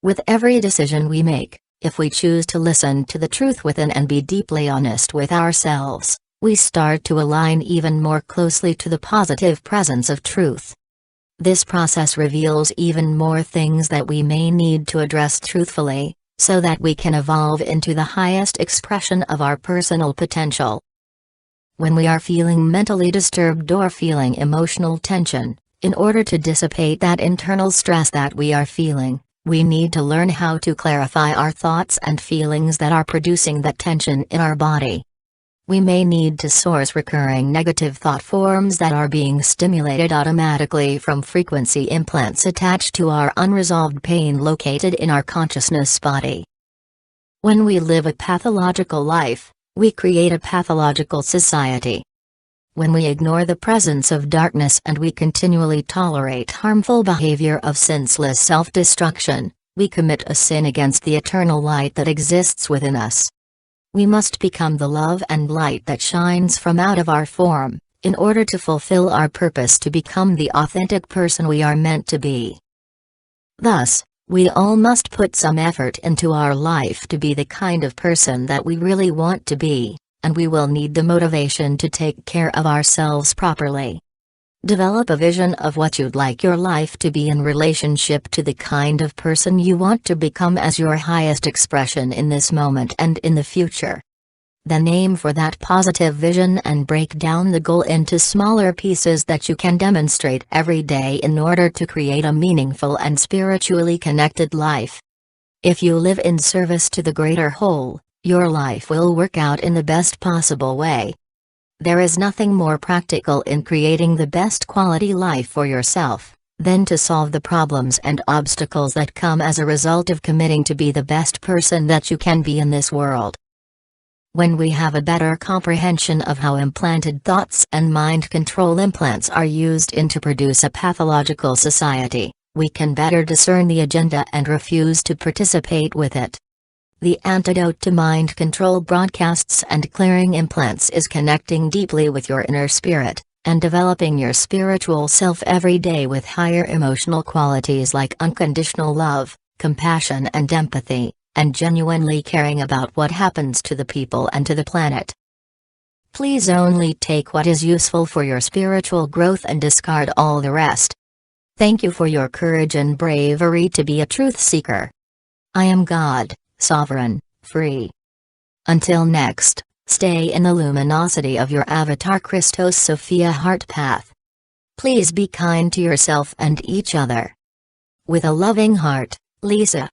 With every decision we make, if we choose to listen to the truth within and be deeply honest with ourselves, we start to align even more closely to the positive presence of truth. This process reveals even more things that we may need to address truthfully, so that we can evolve into the highest expression of our personal potential. When we are feeling mentally disturbed or feeling emotional tension, in order to dissipate that internal stress that we are feeling, we need to learn how to clarify our thoughts and feelings that are producing that tension in our body. We may need to source recurring negative thought forms that are being stimulated automatically from frequency implants attached to our unresolved pain located in our consciousness body. When we live a pathological life, we create a pathological society. When we ignore the presence of darkness and we continually tolerate harmful behavior of senseless self-destruction, we commit a sin against the eternal light that exists within us. We must become the love and light that shines from out of our form, in order to fulfill our purpose to become the authentic person we are meant to be. Thus, we all must put some effort into our life to be the kind of person that we really want to be, and we will need the motivation to take care of ourselves properly. Develop a vision of what you'd like your life to be in relationship to the kind of person you want to become as your highest expression in this moment and in the future. Then aim for that positive vision and break down the goal into smaller pieces that you can demonstrate every day in order to create a meaningful and spiritually connected life. If you live in service to the greater whole, your life will work out in the best possible way. There is nothing more practical in creating the best quality life for yourself than to solve the problems and obstacles that come as a result of committing to be the best person that you can be in this world. When we have a better comprehension of how implanted thoughts and mind control implants are used to produce a pathological society, we can better discern the agenda and refuse to participate with it. The antidote to mind control broadcasts and clearing implants is connecting deeply with your inner spirit, and developing your spiritual self every day with higher emotional qualities like unconditional love, compassion and empathy, and genuinely caring about what happens to the people and to the planet. Please only take what is useful for your spiritual growth and discard all the rest. Thank you for your courage and bravery to be a truth seeker. I am God, sovereign, free. Until next, stay in the luminosity of your avatar Christos Sophia heart path. Please be kind to yourself and each other. With a loving heart, Lisa.